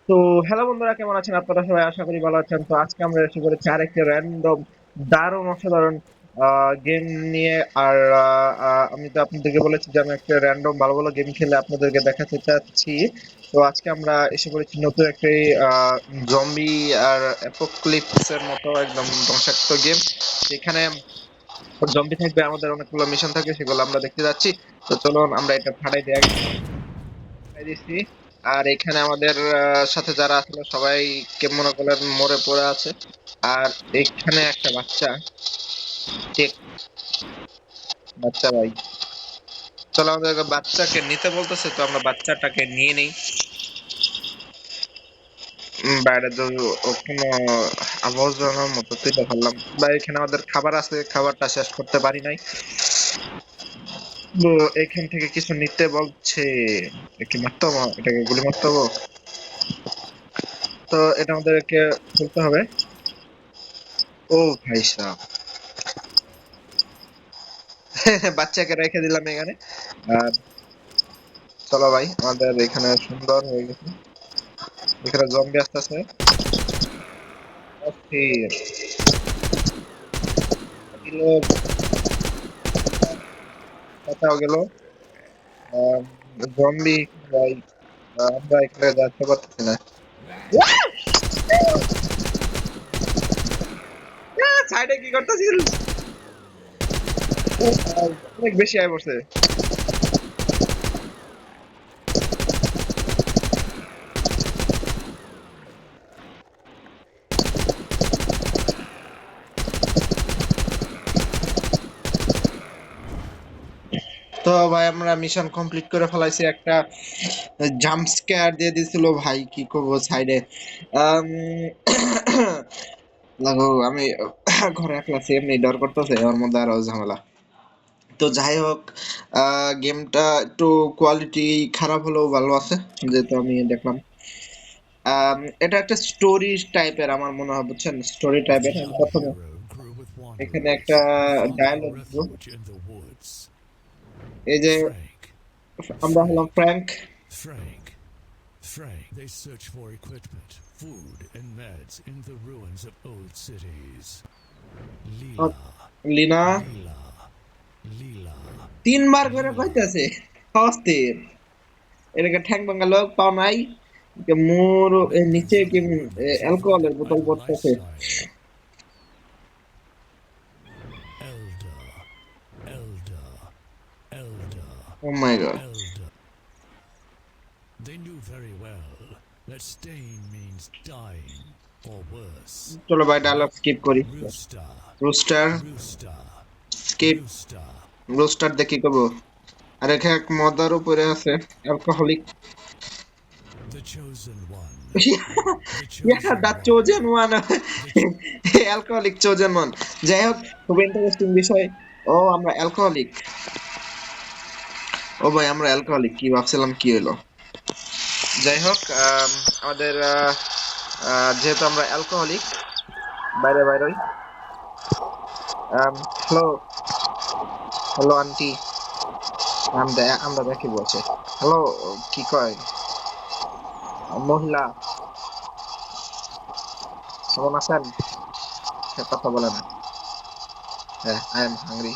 তো হ্যালো বন্ধুরা, কেমন আছেন আপনারা? সবাই আশা করি ভালো আছেন। তো আজকে আমরা এসে করেছি আরেকটি র্যান্ডম দারুণ অসাধারণ গেম নিয়ে। আর আমি তো আপনাদেরকে বলেছি যে আমি একটা র্যান্ডম ভালো ভালো গেম খেলে আপনাদেরকে দেখাতে চাচ্ছি। তো আজকে আমরা এসে করেছি নতুন একটি জম্বি আর অ্যাপোক্লিপসের মতো একদম ধ্বংসাত্মক গেম, যেখানে জম্বি থাকবে, আমাদের অনেকগুলো মিশন থাকবে, সেগুলো আমরা দেখতে যাচ্ছি। তো চলুন আমরা এটা দিচ্ছি। আর এখানে আমাদের সাথে যারা আসলে সবাই কে মনে করেন মরে পড়ে আছে। আর এখানে একটা বাচ্চা, ঠিক বাচ্চা ভাই, চলো আমাদের বাচ্চাকে নিতে বলতেছে, তো আমরা বাচ্চাটাকে নিয়ে নেই। বাইরে তো কোনো আবর্জনার মতো তুই ভাবলাম বা এখানে আমাদের খাবার আছে, খাবারটা শেষ করতে পারি নাই। তো এখান থেকে কিছু নিতে বলছে। কি মারতে হবে? এটাকে গুলি মারতে হবে। তো এটা আমাদেরকে খুলতে হবে। ও ভাই সাহেব, বাচ্চাকে রেখে দিলাম এখানে। আর চলো ভাই, আমাদের এখানে সুন্দর হয়ে গেছে। এখানে জম্বি আসতেছে, অস্থির দিল, কথাও গেল। জম্বি ভাই, আমরা এখানে যাইতে পারতেছি না। সাইডে কি করতেছিল? অনেক বেশি আয় পড়ছে। তো ভাই আমরা মিশন কমপ্লিট করে ফেলাইছি। একটা জাম্প স্কেয়ার দিয়ে দিছিল ভাই, কি করবো সাইডে। লাগো আমি ঘরে একলা আছি, এমনি ডর করতেছে, ওর মধ্যে আরো ঝামেলা। তো যাই হোক, গেমটা একটু কোয়ালিটি খারাপ হলেও ভালো আছে, যেহেতু আমি দেখলাম। এটা একটা স্টোরি টাইপের আমার মনে হয়, বুঝছেন? স্টোরি The টাইপের। আমি young প্রথমে hero grew with এখানে একটা wanderers and found ডায়ালগ দিব। refuge in the woods. এই যে Frank, আমরা হলাম Frank, Frank, Frank, Frank. They search for equipment, food, and meds in the ruins of old cities. Leela, Lina. Leela, Leela, তিনবার করে Leela. কইতাছে, অস্থির। এটাকে ঠ্যাং ভাঙা লোক পাও নাই, যে মোর Members নিচে of কি the Woodlands অ্যালকোহলের invented a বোতল পড়তেছে। lifestyle. Elder, Elder, Elder, oh my god. Elder. They knew very well that staying means dying, or worse. চলো ভাই ডায়লগ স্কিপ করি। Rooster, rooster Rooster, skip. Rooster. Rooster দেখি কব। আর এখানে এক মদার উপরে আছে, alcoholic. The chosen one, the chosen the one, chosen one, the ch- alcoholic chosen one. যাই হোক, খুব ইন্টারেস্টিং বিষয়। ও আমরা অ্যালকোহলিক। ও ভাই আমরা অ্যালকোহলিক, কি ভাবছিলাম কি হলো। যাই হোক, আমাদের যেহেতু আমরা অ্যালকোহলিক, বাইরে বাইরে। Hello, hello aunty. আমরা আমরা দেখি বলছে হ্যালো, কি কয় মহিলা, কেমন আছেন? সে কথা বলে না। হ্যাঁ, আই এম হাংরি।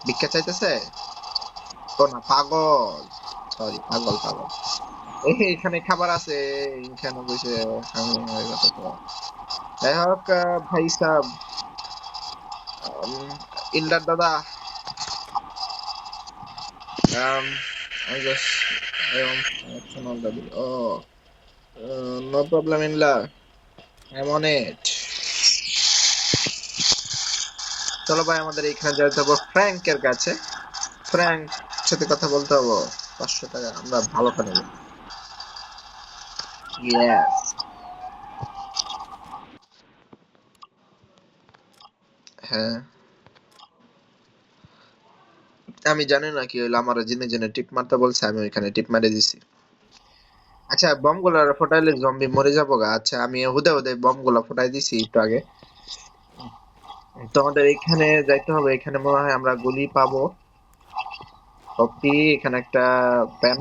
ভিক্ষা চাইতেছে? ও না, পাগল। সরি, পাগল পাগল। এই এখানে খাবার আছে, এখানে বসে হাংরি হয়ে গেছে তো। যাই হোক, ভাই সাহ, ইল্ডার দাদা, I just I want some of the oh, no problem in la. I'm on it. চলো ভাই আমাদের এখানে যেতে হবে ফ্র্যাঙ্কের কাছে। ফ্র্যাঙ্ক সাথে কথা বলতে হবে। 500 টাকা আমরা ভালোটা নেব। ইয়েস। হ্যাঁ, আমি জানি না কি হইলো, আমার জেনে জেনে টিপ মারতে বলছে, আমি ওইখানে টিপ মারে দিছি। আচ্ছা, বম গুলা ফোটাইলে জম্বি মরে যাবো গা? আচ্ছা, আমি হুদে হুদে বম গুলা ফোটাই দিছি একটু আগে। তো আমাদের এখানে যাইতে হবে, এখানে মনে হয় আমরা গুলি পাবো। ওকে, এখানে একটা প্যান,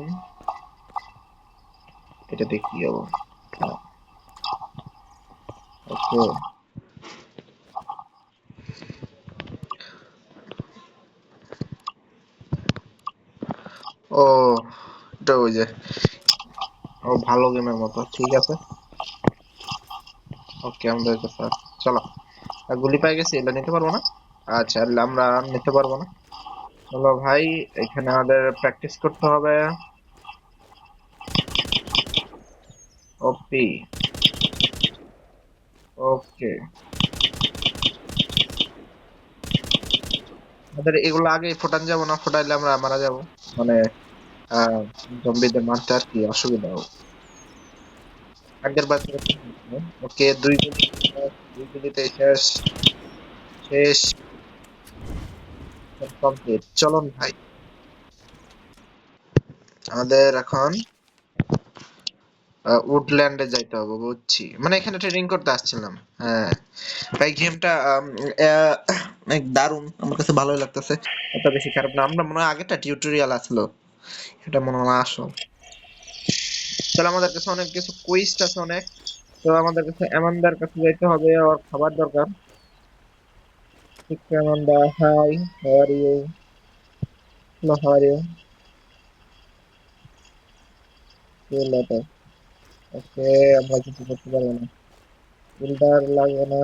এটা দিয়ে কি যাবো? ওকে, ও এটা ওই যে ও ভালো গেমের মতো, ঠিক আছে। ওকে, আমাদের কাছে চলো। গুলি পাই গেছি, এটা নিতে পারবো না। আচ্ছা, আমরা নিতে পারবো না। চলো ভাই, এখানে আমাদের প্র্যাকটিস করতে হবে। ওপি, ওকে। আমাদের এগুলো আগে ফোটান যাবো না, ফোটাইলে আমরা মারা যাব, মানে আহ জম্বিদের মারতে আর কি অসুবিধা হবে। আগের বার ওকে, 2 গুলি, 2 গুলিতে শেষ, শেষ, কমপ্লিট। চলুন ভাই, আমাদের এখন উডল্যান্ডে যাইতে হবে, বুঝছি, মানে এখানে ট্রেনিং করতে আসছিলাম। হ্যাঁ ভাই, গেমটা অনেক দারুণ, আমার কাছে ভালোই লাগতেছে, অত বেশি খারাপ না। আমরা মনে হয় আগেরটা টিউটোরিয়াল আসলো, এটা মনে হয় আসল। তাহলে আমাদের কাছে অনেক কিছু কুইজ আছে অনেক। তো আমাদের কাছে এমান্দার কাছে যাইতে হবে, ওর খাবার দরকার। ঠিক Amanda, hi, how are you? Hello, how are you? Later, okay. আমরা কিছু করতে পারবো না, ফিল্টার লাগবে না।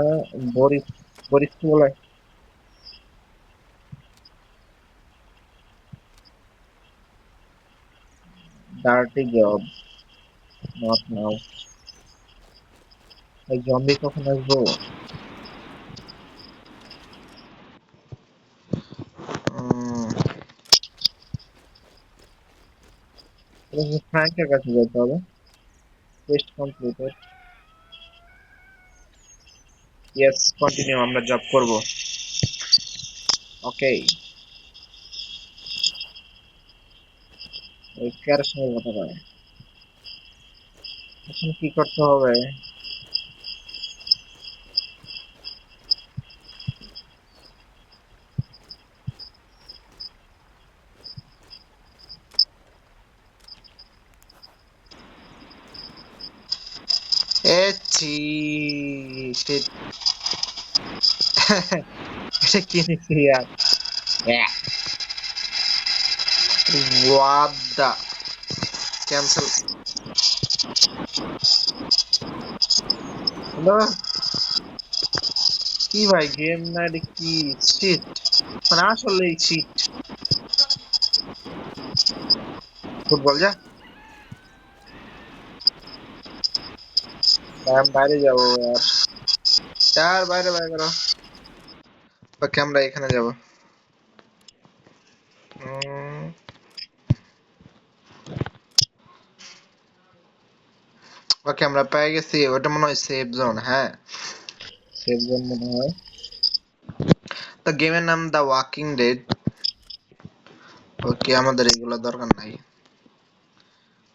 বরিস, বরিস কি বলে? Dirty job, not now. এই জম্বি কখন আসবো? ফ্র্যাঙ্কের কাছে যেতে হবে। টেস্ট কমপ্লিটেড, ইয়েস, কন্টিনিউ, আমরা জব করব। ওকে, ওই কার সঙ্গে কথা বলে? এখন কি করতে হবে? এ ছি, shit। এটা কি নিছি আর? What the, cancel. হ্যালো, কি ভাই, গেম না এটা কি? শিট, মানে আসলেই শিট। ফুটবল যা, ভাই, আমি বাইরে যাবো আর। চার বাইরে, বাইরে করো। ওকে, আমরা এখানে যাব। ওকে, আমরা পেয়ে গেছি, ওটা মনে হয় সেফ জোন। হ্যাঁ, সেফ জোন মনে হয়। তো গেমের নাম দা ওয়াকিং ডেড। ওকে, আমাদের এগুলো দরকার নাই।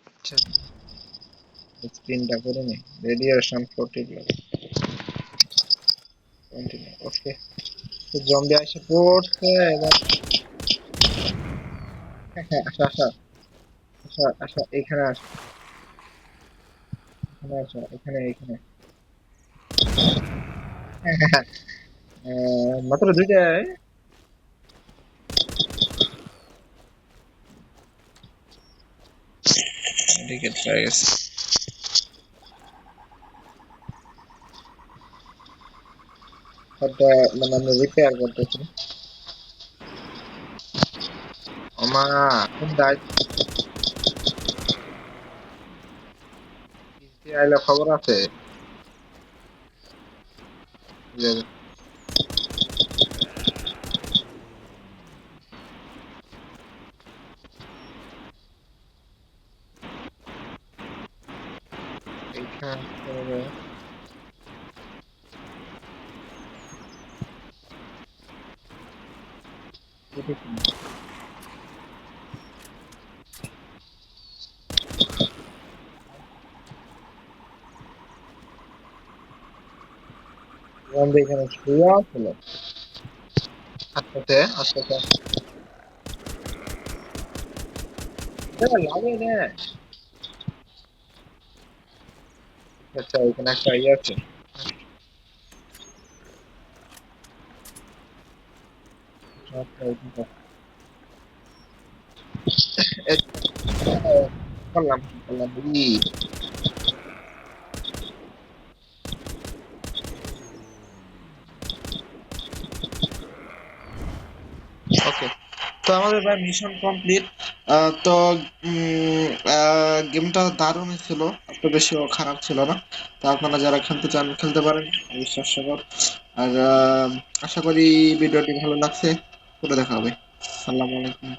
আচ্ছা, স্ক্রিনটা করে নি। রেডিয়েশন 40 কন্টিনিউ, ওকে। তো জম্বি এসে পড়ছে এবার। হ্যাঁ হ্যাঁ, আসা আসা, আসা আসা, এখানে আসা, এখানে আসা, এখানে এখানে। হ্যাঁ হ্যাঁ হ্যাঁ, মাত্র 2টায়। টিকিট পেয়ে গেছে। ওটা মানে আমি রিপেয়ার করতেছি। ওমা, কোন দায়িত্ব আইলে খবর আছে যে এইখানে আসতে হবে। এটা কি? জম্বি এখানে শুয়ে আছিল। আস্তে আস্তে আস্তে আস্তে। এটা লাগে না। আচ্ছা, এখানে একটা ইয়ে আছে। আচ্ছা, এখানে এই- করলাম করলাম ওকে। তো আমাদের ভাই মিশন কমপ্লিট। তো গেমটা দারুণ ছিল, এত বেশিও খারাপ ছিল না। তো আপনারা যারা খেলতে চান খেলতে পারেন, বিশ্বাসকর। আর আশা করি ভিডিওটি ভালো লাগছে। করে দেখা হবে। আসসালামু আলাইকুম।